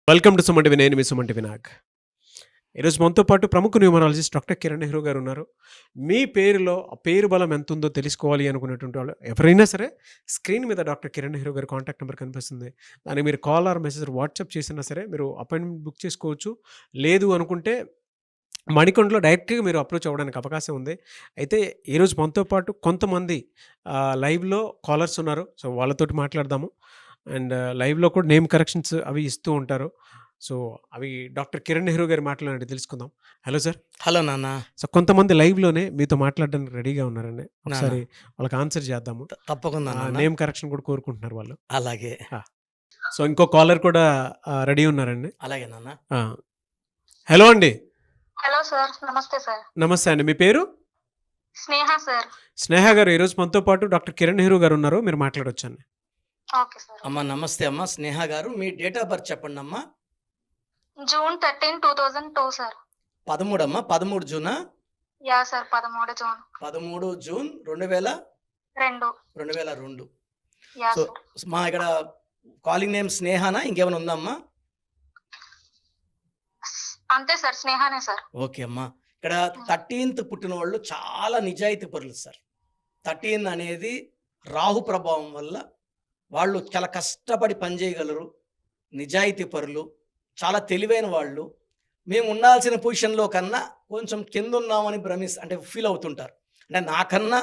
Welcome to Suman TV. నేను మీ Suman TV Nag. ఈరోజు మనతో పాటు ప్రముఖ న్యూమరాలజిస్ట్ డాక్టర్ కిరణ్ నెహ్రూ గారు ఉన్నారు. మీ పేరులో ఆ పేరు బలం ఎంతుందో తెలుసుకోవాలి అనుకునేటువంటి వాళ్ళు ఎవరైనా సరే స్క్రీన్ మీద డాక్టర్ కిరణ్ నెహ్రూ గారి కాంటాక్ట్ నెంబర్ కనిపిస్తుంది. దానికి మీరు కాల్ ఆర్ మెసేజ్ వాట్సాప్ చేసినా సరే మీరు అపాయింట్మెంట్ బుక్ చేసుకోవచ్చు. లేదు అనుకుంటే మణికొండలో డైరెక్ట్‌గా మీరు అప్రోచ్ అవ్వడానికి అవకాశం ఉంది. అయితే ఈరోజు మనతో పాటు కొంతమంది లైవ్‌లో కాలర్స్ ఉన్నారు. సో, వాళ్ళతోటి మాట్లాడదాము. అండ్ లైవ్‌లో కూడా నేమ్ కరెక్షన్స్ అవి ఇస్తూ ఉంటారు. సో, అవి డాక్టర్ కిరణ్ నెహ్రూ గారి మాటలనండి తెలుసుకుందాం. Hello sir. హలో నాన్న. సో, కొంతమంది లైవ్‌లోనే మీతో మాట్లాడడానికి రెడీగా ఉన్నారండి. నాన్న ఒకసారి వాళ్ళకి ఆన్సర్ చేద్దాము. తప్పకుండా నాన్న. నేమ్ కరెక్షన్ కూడా కోరుకుంటున్నారు వాళ్ళు. అలాగే. ఆ! సో, ఇంకో కాలర్ కూడా రెడీ ఉన్నారండి. అలాగే నాన్న. ఆ! హలో అండి. Hello sir. నమస్తే సార్. నమస్తే అండి. మీ పేరు? స్నేహ సార్. స్నేహ గారు ఈరోజు మనతో పాటు డాక్టర్ కిరణ్ నెహ్రూ గారు ఉన్నారు. మీరు మాట్లాడొచ్చండి. Okay sir. అమ్మ నమస్తే అమ్మ. స్నేహ గారు మీ డేట్ ఆఫ్ బర్త్ చెప్పండి అమ్మా. June 13, 2002 sir. 13 అమ్మా. 13 జూనా? Yeah sir. 13 June. 13 June 2002. 2. Yeah so sir. మా ఇక్కడ కాలింగ్ నేమ్ స్నేహనా ఇంకేమైనా ఉందమ్మా? అంతే సార్. స్నేహనే సార్. ఓకే అమ్మా. ఇక్కడ 13th పుట్టిన వాళ్ళు చాలా నిజాయితీ పరులు సార్. 13 అనేది రాహు ప్రభావం వల్ల వాళ్ళు చాలా కష్టపడి పనిచేయగలరు. నిజాయితీ పరులు, చాలా తెలివైన వాళ్ళు. మేము ఉండాల్సిన పొజిషన్లో కన్నా కొంచెం కింద ఉన్నామని అంటే ఫీల్ అవుతుంటారు. అంటే నాకన్నా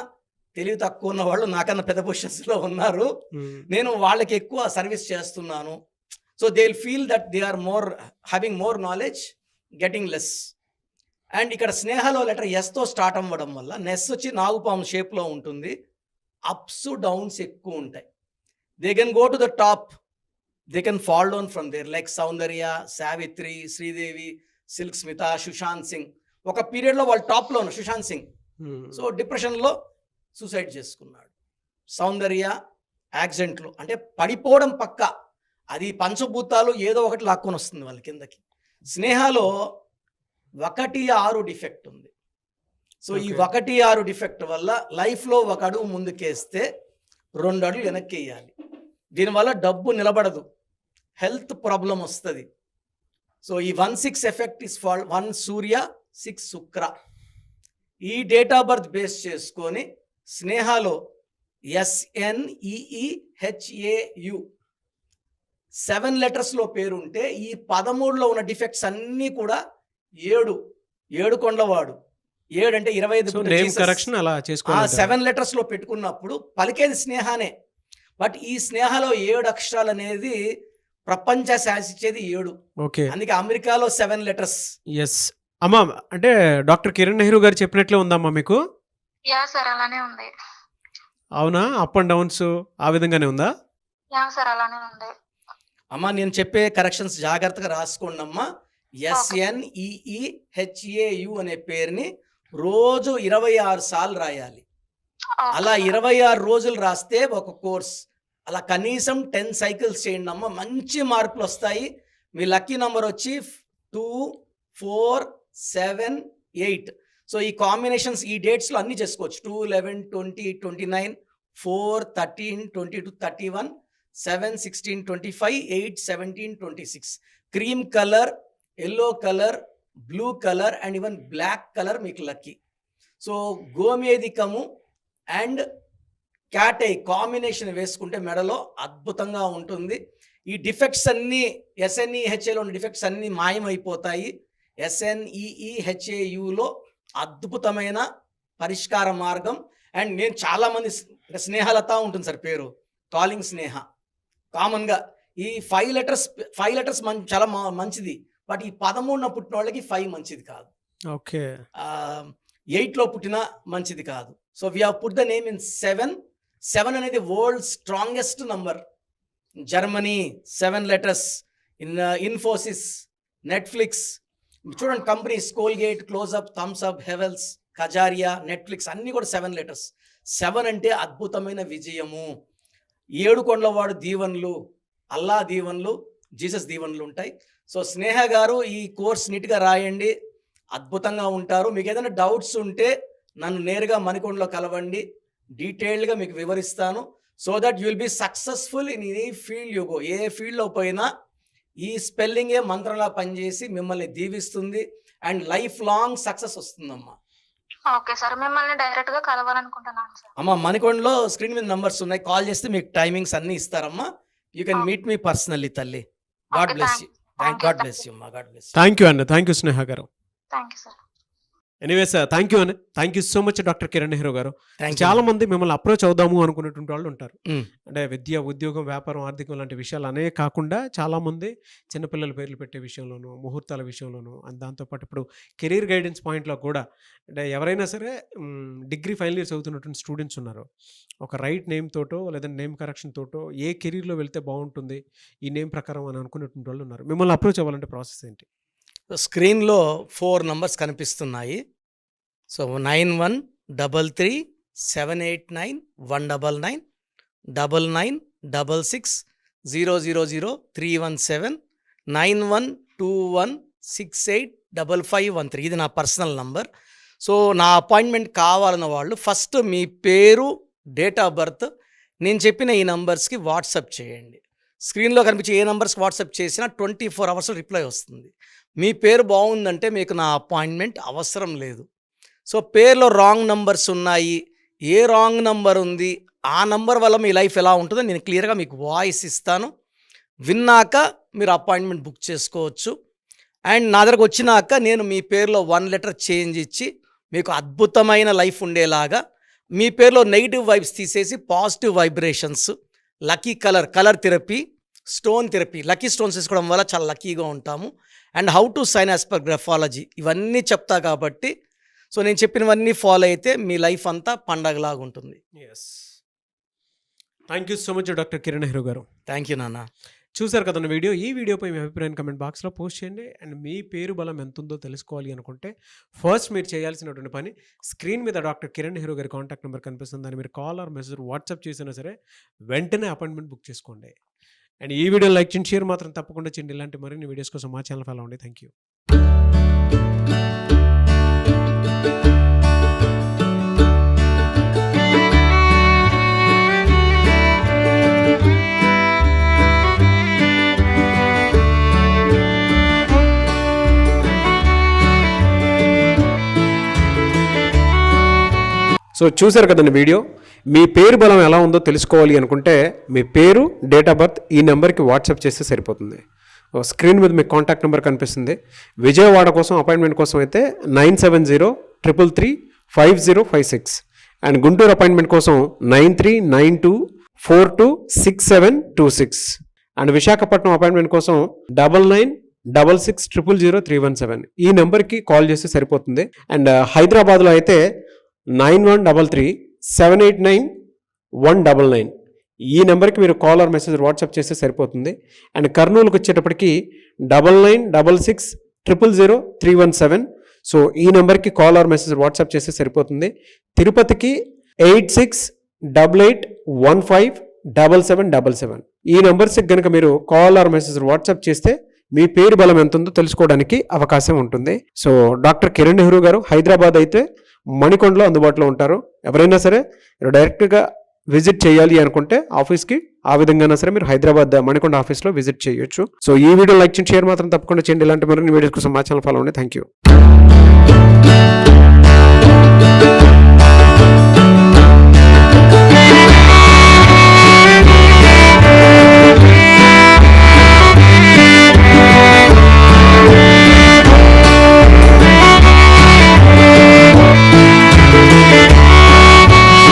తెలివి తక్కువ ఉన్న వాళ్ళు నాకన్నా పెద్ద పొజిషన్స్లో ఉన్నారు. నేను వాళ్ళకి ఎక్కువ సర్వీస్ చేస్తున్నాను. So they will feel that they are having more knowledge, getting less. And ఇక్కడ స్నేహలో లెటర్ ఎస్తో స్టార్ట్ అవ్వడం వల్ల నెస్ వచ్చి నాగుపాము షేప్లో ఉంటుంది. అప్స్ డౌన్స్ ఎక్కువ ఉంటాయి. They can go to the top, they can fall down from there like Soundarya, Savitri, Sridevi, Silk Smitha, Sushant Singh. ఒక పీరియడ్లో వాళ్ళు టాప్లో ఉన్నారు. సుశాంత్ సింగ్ సో డిప్రెషన్లో సూసైడ్ చేసుకున్నాడు. సౌందర్య యాక్సిడెంట్లో, అంటే పడిపోవడం పక్క. అది పంచభూతాలు ఏదో ఒకటి లాక్కొని వస్తుంది వాళ్ళ కిందకి. స్నేహలో 1-6 డిఫెక్ట్ ఉంది. సో ఈ 1-6 డిఫెక్ట్ వల్ల లైఫ్లో ఒక అడుగు ముందుకేస్తే 2 అడుగులు వెనక్కి వేయాలి. దీనివల్ల డబ్బు నిలబడదు, హెల్త్ ప్రాబ్లం వస్తుంది. సో ఈ 1-6 ఎఫెక్ట్ ఇస్ ఫాల్ 1 సూర్య 6 శుక్ర. ఈ డేట్ ఆఫ్ బర్త్ బేస్ చేసుకొని స్నేహలో SNEEHAU 7 లెటర్స్లో పేరుంటే ఈ 13లో ఉన్న డిఫెక్ట్స్ అన్నీ కూడా 7 కొండలవాడు. 7 అంటే 25 నేమ్ కరెక్షన్ అలా చేసుకోవాలి. 7 లెటర్స్లో పెట్టుకున్నప్పుడు పలికేది స్నేహనే. బట్ ఈ స్నేహలో 7 అక్షరాలు అనేది ప్రపంచ శాసించేది 7. ఓకే. అందుకే అమెరికాలో 7 లెటర్స్. ఎస్ అమ్మా. అంటే డాక్టర్ కిరణ్ నెహ్రూ గారు చెప్పినట్లే ఉందమ్మా మీకు? Yeah sir. అలానే ఉంది. అవునా? అప్ అండ్ డౌన్స్ ఆ విధంగానే ఉందా? Yeah sir. అలానే ఉంది. అమ్మా నేను చెప్పే కరెక్షన్స్ జాగ్రత్తగా రాసుకోండి అమ్మా. SNEEHAU అనే పేరుని రోజు 26 సార్లు రాయాలి. అలా 26 రోజులు రాస్తే ఒక కోర్స్. అలా కనీసం 10 సైకిల్స్ చేయండి అమ్మ. మంచి మార్కులు వస్తాయి. మీ లక్కీ నెంబర్ వచ్చి 2, 4, 7, 8. సో ఈ కాంబినేషన్స్ ఈ డేట్స్లో అన్నీ చేసుకోవచ్చు. 2, 11, 20, 29, 4, 13, 22, 31, 7, 16, 25, 8, 17, 26. Cream colour, yellow colour, blue colour and even black colour మీకు లక్కీ. సో గోమేధికము అండ్ క్యాట్ ఐ కాంబినేషన్ వేసుకుంటే మెడలో అద్భుతంగా ఉంటుంది. ఈ డిఫెక్ట్స్ అన్నీ SNEHAలో ఉన్న డిఫెక్ట్స్ అన్నీ మాయమైపోతాయి. SNEEHAUలో అద్భుతమైన పరిష్కార మార్గం. అండ్ నేను చాలామంది స్నేహలత ఉంటుంది సార్ పేరు, కాలింగ్ స్నేహ. కామన్గా ఈ 5 లెటర్స్ చాలా మంచిది. బట్ ఈ 13న పుట్టిన వాళ్ళకి 5 మంచిది కాదు. ఓకే. 8లో పుట్టిన మంచిది కాదు. So we have put the name in 7. 7 అనేది world strongest number. Germany 7 letters. Infosys, Netflix చూడండి, companies Colgate, Closeup, Thums Up, Havells, Kajaria, Netflix అన్నీ కూడా 7 లెటర్స్. 7 అంటే అద్భుతమైన విజయము. 7 కొండలవాడు దీవెనలు, అల్లా దీవెనలు, జీసస్ దీవెనలు ఉంటాయి. సో స్నేహ గారు ఈ కోర్స్ నీట్గా రాయండి, అద్భుతంగా ఉంటారు. మీకు ఏదైనా డౌట్స్ ఉంటే నన్ను నేరుగా మణికొండలో కలవండి, డీటెయిల్డ్గా మీకు వివరిస్తాను. So that you will be successful in any field you go. ఏ ఫీల్డ్లో పోయినా ఈ స్పెల్లింగే మంత్రంలా పనిచేసి మిమ్మల్ని దీవిస్తుంది అండ్ లైఫ్ లాంగ్ సక్సెస్ వస్తుందమ్మా. ఓకే సార్, మిమ్మల్ని డైరెక్ట్ గా కలవాలనుకుంటున్నాను సార్. అమ్మ మణికొండలో స్క్రీన్ మీద నంబర్స్ ఉన్నాయి, కాల్ చేస్తే మీకు టైమింగ్స్ అన్ని ఇస్తారమ్మా. You can meet me personally తల్లి. God bless you. God bless you అమ్మా. God bless. థ్యాంక్ యూ అన్న, థ్యాంక్ యూ స్నేహ గారు. Thank you sir. Anyways thank you అన్న, thank you so much doctor Kiran Nehru గారు. థ్యాంక్ చాలా మంది మిమ్మల్ని అప్రోచ్ అవుదాము అనుకునేటువంటి వాళ్ళు ఉంటారు. Mm. అంటే విద్య, ఉద్యోగం, వ్యాపారం, ఆర్థికం లాంటి విషయాలు అనే కాకుండా చాలామంది చిన్నపిల్లల పేర్లు పెట్టే విషయంలోనూ, ముహూర్తాల విషయంలోనూ, అండ్ దాంతోపాటు ఇప్పుడు కెరీర్ గైడెన్స్ పాయింట్లో కూడా అంటే ఎవరైనా సరే డిగ్రీ ఫైనల్ ఇయర్స్ చదువుతున్నటువంటి స్టూడెంట్స్ ఉన్నారు, ఒక రైట్ నేమ్ తోటో లేదంటే నేమ్ కరెక్షన్ తోటో ఏ కెరీర్లో వెళ్తే బాగుంటుంది ఈ నేమ్ ప్రకారం అని అనుకునేటువంటి వాళ్ళు ఉన్నారు. మిమ్మల్ని అప్రోచ్ అవ్వాలంటే ప్రాసెస్ ఏంటి? స్క్రీన్లో 4 నంబర్స్ కనిపిస్తున్నాయి. సో 9133789199 9966000317 9121685513 ఇది నా పర్సనల్ నంబర్. సో నా అపాయింట్మెంట్ కావాలన్న వాళ్ళు ఫస్ట్ మీ పేరు, డేట్ ఆఫ్ బర్త్ నేను చెప్పిన ఈ నంబర్స్కి వాట్సాప్ చేయండి. స్క్రీన్లో కనిపించే ఏ నంబర్స్కి వాట్సాప్ చేసినా 24 అవర్స్లో రిప్లై వస్తుంది. మీ పేరు బాగుందంటే మీకు నా అపాయింట్మెంట్ అవసరం లేదు. సో పేరులో రాంగ్ నంబర్స్ ఉన్నాయి, ఏ రాంగ్ నంబర్ ఉంది, ఆ నంబర్ వల్ల మీ లైఫ్ ఎలా ఉంటుందో నేను క్లియర్గా మీకు వాయిస్ ఇస్తాను. విన్నాక మీరు అపాయింట్మెంట్ బుక్ చేసుకోవచ్చు. అండ్ నా దగ్గరకు వచ్చినాక నేను మీ పేరులో 1 లెటర్ చేంజ్ ఇచ్చి మీకు అద్భుతమైన లైఫ్ ఉండేలాగా మీ పేరులో నెగిటివ్ వైబ్స్ తీసేసి positive vibrations, lucky colour therapy, stone therapy, lucky stones తీసుకోవడం వల్ల చాలా లక్కీగా ఉంటాము. And how to sign as per graphology ఇవన్నీ చెప్తా కాబట్టి సో నేను చెప్పినవన్నీ ఫాలో అయితే మీ లైఫ్ అంతా పండగలాగా ఉంటుంది. Yes, thank you so much doctor Kiran Nehru గారు. థ్యాంక్ యూ నాన్న. చూసారు కదన్న వీడియో. ఈ వీడియోపై మీ అభిప్రాయం కమెంట్ బాక్స్లో పోస్ట్ చేయండి. అండ్ మీ పేరు బలం ఎంత ఉందో తెలుసుకోవాలి అనుకుంటే ఫస్ట్ మీరు చేయాల్సినటువంటి పని స్క్రీన్ మీద డాక్టర్ కిరణ్ నెహ్రూ గారి కాంటాక్ట్ నెంబర్ కనిపిస్తుంది, దాన్ని మీరు కాల్ ఆర్ మెసేజ్ వాట్సాప్ చేసినా సరే వెంటనే అపాయింట్మెంట్ బుక్ చేసుకోండి. అండ్ ఈ వీడియో లైక్ చేయండి, షేర్ మాత్రం తప్పకుండా చేయండి. ఇలాంటి మరిన్ని వీడియోస్ కోసం మా ఛానల్ ఫాలో అవ్వండి. Thank you. సో చూసారు కదండి వీడియో. మీ పేరు బలం ఎలా ఉందో తెలుసుకోవాలి అనుకుంటే మీ పేరు, డేట్ ఆఫ్ బర్త్ ఈ నెంబర్కి వాట్సాప్ చేస్తే సరిపోతుంది. స్క్రీన్ మీద మీకు కాంటాక్ట్ నెంబర్ కనిపిస్తుంది. విజయవాడ కోసం అపాయింట్మెంట్ కోసం అయితే 9703335056 అండ్ గుంటూరు అపాయింట్మెంట్ కోసం 9392426726 అండ్ విశాఖపట్నం అపాయింట్మెంట్ కోసం 9966600317 ఈ నెంబర్కి కాల్ చేస్తే సరిపోతుంది. అండ్ హైదరాబాద్లో అయితే 9133789199 ఈ నెంబర్కి మీరు కాల్ ఆర్ మెసేజ్ వాట్సాప్ చేస్తే సరిపోతుంది. అండ్ కర్నూలుకి వచ్చేటప్పటికి 9966000317 సో ఈ నెంబర్కి కాల్ ఆర్ మెసేజ్ వాట్సాప్ చేస్తే సరిపోతుంది. తిరుపతికి 8688157777 ఈ నెంబర్స్కి కనుక మీరు కాల్ ఆర్ మెసేజ్ వాట్సాప్ చేస్తే మీ పేరు బలం ఎంత ఉందో తెలుసుకోవడానికి అవకాశం ఉంటుంది. సో డాక్టర్ కిరణ్ నెహ్రూ గారు హైదరాబాద్ అయితే మణికొండలో అందుబాటులో ఉంటారు. ఎవరైనా సరే డైరెక్ట్గా విజిట్ చేయాలి అనుకుంటే ఆఫీస్కి ఆ విధంగా సరే మీరు హైదరాబాద్ మణికొండ ఆఫీస్లో విజిట్ చేయొచ్చు. సో ఈ వీడియో లైక్ చేయండి, షేర్ మాత్రం తప్పకుండా చేయండి. ఇలాంటి మరిన్ని వీడియోస్ కోసం మా ఛానల్ ఫాలో అవ్వండి. Thank you.